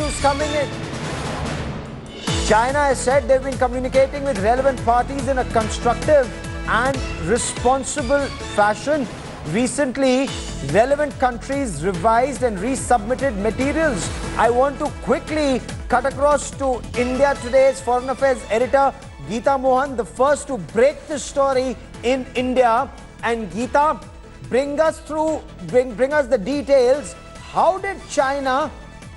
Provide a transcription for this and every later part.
news coming in. China has said they've been communicating with relevant parties in a constructive and responsible fashion. Recently, relevant countries revised and resubmitted materials. I want to quickly cut across to India Today's Foreign Affairs editor, Geeta Mohan, the first to break this story in India. And Geeta, bring us the details. How did China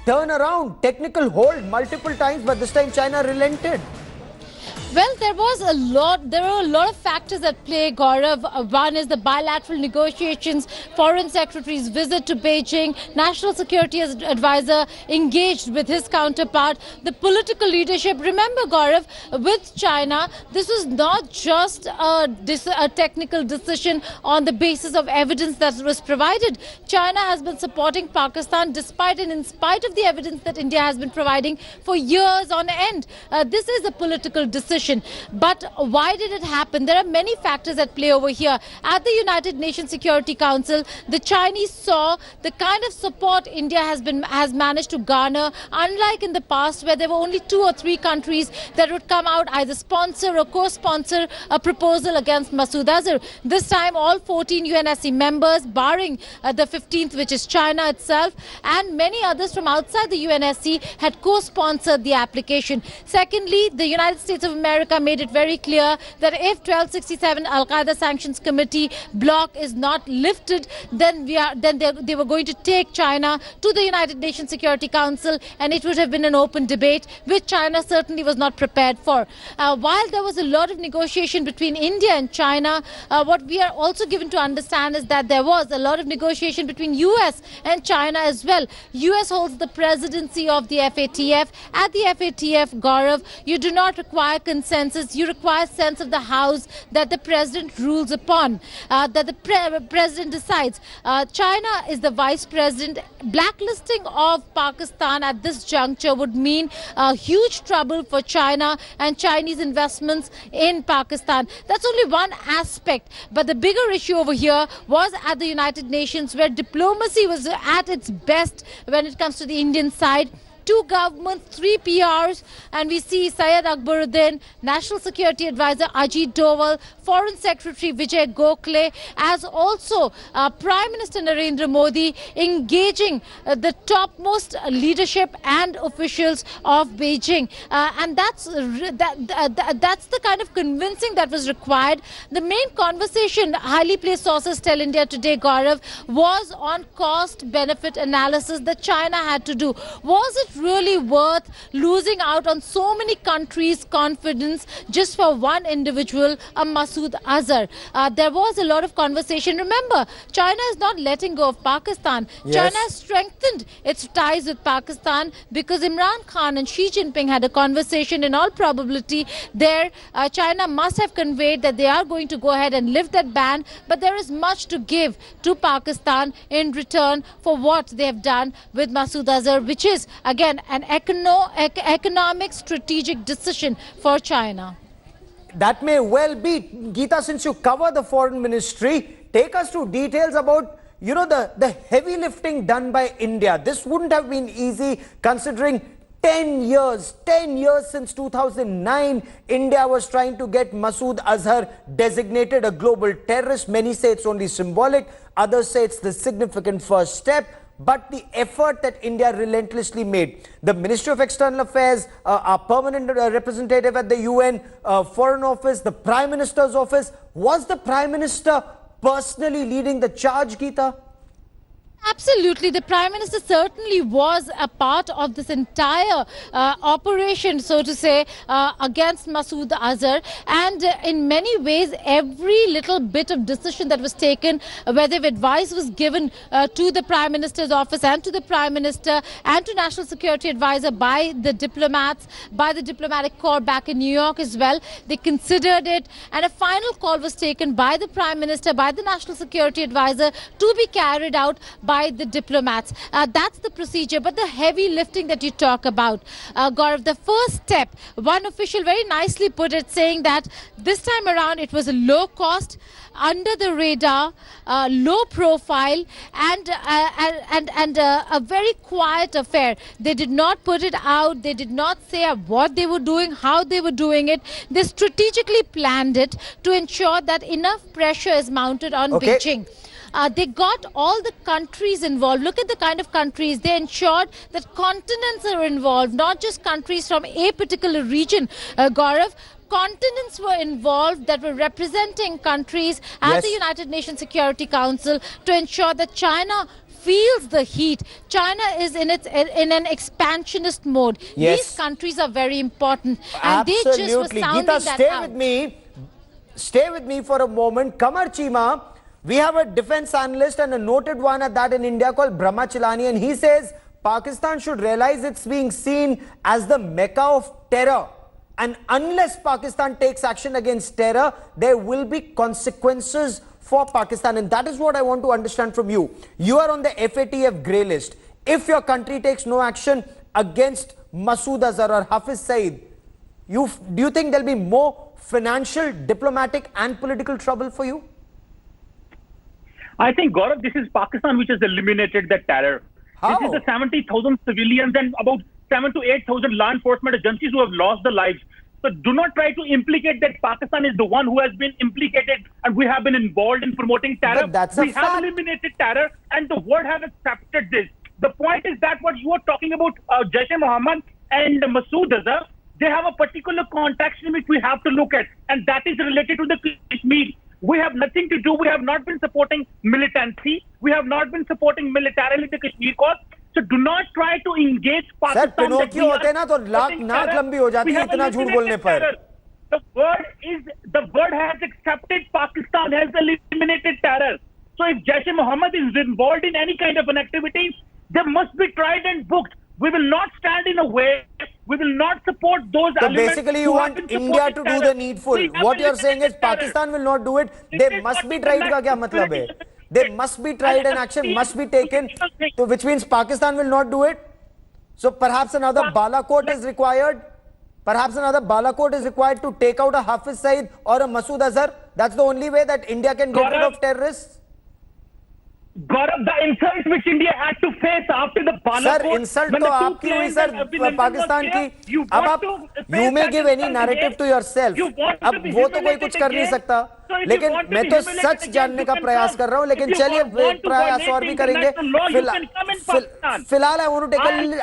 turn around? Technical hold multiple times, but this time China relented. Well, there were a lot of factors at play, Gaurav. One is the bilateral negotiations, foreign secretary's visit to Beijing, national security advisor engaged with his counterpart, the political leadership. Remember, Gaurav, with China, this was not just a technical decision on the basis of evidence that was provided. China has been supporting Pakistan despite and in spite of the evidence that India has been providing for years on end. This is a political decision. But why did it happen? There are many factors at play over here. At the United Nations Security Council, the Chinese saw the kind of support India has managed to garner, unlike in the past where there were only 2 or 3 countries that would come out either sponsor or co-sponsor a proposal against Masood Azhar. This time, all 14 UNSC members, barring the 15th, which is China itself, and many others from outside the UNSC had co-sponsored the application. Secondly, the United States of America made it very clear that if 1267 Al-Qaeda Sanctions Committee block is not lifted, then they were going to take China to the United Nations Security Council, and it would have been an open debate, which China certainly was not prepared for. While there was a lot of negotiation between India and China, what we are also given to understand is that there was a lot of negotiation between US and China as well. US holds the presidency of the FATF. At the FATF, Gaurav, you do not require consensus, you require sense of the House that the president rules upon, that the president decides. China is the vice president. Blacklisting of Pakistan at this juncture would mean huge trouble for China and Chinese investments in Pakistan. That's only one aspect, but the bigger issue over here was at the United Nations, where diplomacy was at its best when it comes to the Indian side. 2 governments, 3 PRs, and we see Syed Akbaruddin, National Security Advisor Ajit Doval, Foreign Secretary Vijay Gokhale, as also Prime Minister Narendra Modi engaging the topmost leadership and officials of Beijing. And that's the kind of convincing that was required. The main conversation, highly placed sources tell India Today, Gaurav, was on cost-benefit analysis that China had to do. Was it really worth losing out on so many countries' confidence just for one individual, a Masood Azhar? There was a lot of conversation. Remember, China is not letting go of Pakistan. Yes. China has strengthened its ties with Pakistan because Imran Khan and Xi Jinping had a conversation. In all probability, there China must have conveyed that they are going to go ahead and lift that ban, but there is much to give to Pakistan in return for what they have done with Masood Azhar, which is, again, an economic strategic decision for China. That may well be. Geeta, since you cover the foreign ministry, take us to details about, the heavy lifting done by India. This wouldn't have been easy considering 10 years since 2009, India was trying to get Masood Azhar designated a global terrorist. Many say it's only symbolic. Others say it's the significant first step. But the effort that India relentlessly made, the Ministry of External Affairs, our permanent representative at the UN, Foreign Office, the Prime Minister's office, was the Prime Minister personally leading the charge, Geeta? Absolutely. The Prime Minister certainly was a part of this entire operation, so to say, against Masood Azhar. And in many ways, every little bit of decision that was taken, whether advice was given to the Prime Minister's office and to the Prime Minister and to National Security Advisor by the diplomats, by the diplomatic corps back in New York as well, they considered it. And a final call was taken by the Prime Minister, by the National Security Advisor, to be carried out by the diplomats. That's the procedure. But the heavy lifting that you talk about, Gaurav, the first step, one official very nicely put it, saying that this time around it was a low cost, under the radar, low profile, and a very quiet affair. They did not put it out. They did not say what they were doing, how they were doing it. They strategically planned it to ensure that enough pressure is mounted on Beijing. They got all the countries involved. Look at the kind of countries. They ensured that continents are involved, not just countries from a particular region, Gaurav. Continents were involved that were representing countries at the United Nations Security Council to ensure that China feels the heat. China is in an expansionist mode. These countries are very important, and they just were sounding Geeta, that stay out. with me. Stay with me for a moment. Kamar Chima, we have a defense analyst and a noted one at that in India called Brahma Chilani, and he says Pakistan should realize it's being seen as the Mecca of terror. And unless Pakistan takes action against terror, there will be consequences for Pakistan. And that is what I want to understand from you. You are on the FATF grey list. If your country takes no action against Masood Azhar or Hafiz Saeed, do you think there'll be more financial, diplomatic and political trouble for you? I think, Gaurav, this is Pakistan which has eliminated the terror. How? This is the 70,000 civilians and about 7,000 to 8,000 law enforcement agencies who have lost their lives. So do not try to implicate that Pakistan is the one who has been implicated and we have been involved in promoting terror. But that's a we have fact. eliminated terror and the world has accepted this. The point is that what you are talking about, Jaish-e-Mohammed and Masood Azhar, they have a particular context in which we have to look at, and that is related to the Kashmir. We have nothing to do. We have not been supporting militancy. We have not been supporting militarily the Kashmir cause. So do not try to engage Pakistan. Sir, Pinocchio होते ना तो नाक लंबी हो जाती है इतना झूठ बोलने पर. The world has accepted Pakistan has eliminated terror. So if Jaish-e-Mohammed is involved in any kind of an activity, they must be tried and booked. We will not stand in a way. We will not support those So elements. basically you want India to do the needful. What you're saying is Pakistan will not do it. They must be tried का क्या मतलब है? They must be tried and action must be taken. So which means Pakistan will not do it. So perhaps another Balakot is required. Perhaps another Balakot is required to take out a Hafiz Saeed or a Masood Azhar. That's the only way that India can get rid of terrorists. Gaurav, the insult which India had to face after the Balakot. Sir, insult तो आपकी हुई sir Pakistan की. अब आप you may give any narrative to yourself. अब वो तो कोई कुछ कर नहीं सकता. लेकिन मैं तो सच जानने का प्रयास कर रहा हूँ. लेकिन चलिए प्रयास और भी करेंगे. फिलहाल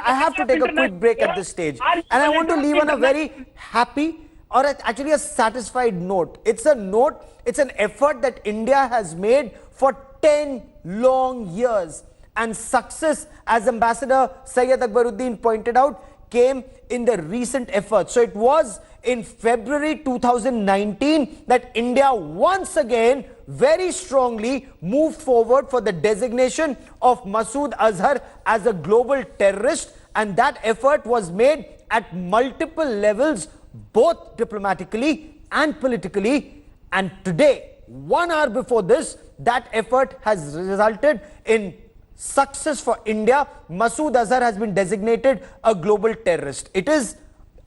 I have to take a quick break at this stage, and I want to leave on a very happy or actually a satisfied note. It's an effort that India has made for 10 long years, and success, as Ambassador Syed Akbaruddin pointed out, came in the recent efforts. So it was in February 2019 that India once again very strongly moved forward for the designation of Masood Azhar as a global terrorist, and that effort was made at multiple levels, both diplomatically and politically. And today, 1 hour before this, that effort has resulted in success for India. Masood Azhar has been designated a global terrorist. It is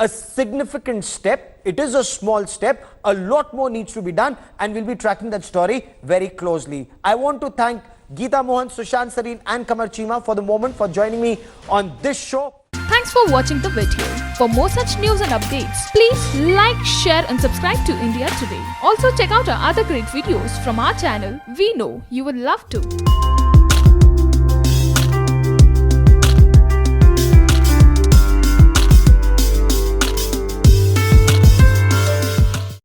a significant step. It is a small step. A lot more needs to be done, and we'll be tracking that story very closely. I want to thank Geeta Mohan, Sushant Sareen and Kamar Chima for the moment for joining me on this show. Thanks for watching the video. For more such news and updates, please like, share and subscribe to India Today. Also check out our other great videos from our channel. We know you will love to.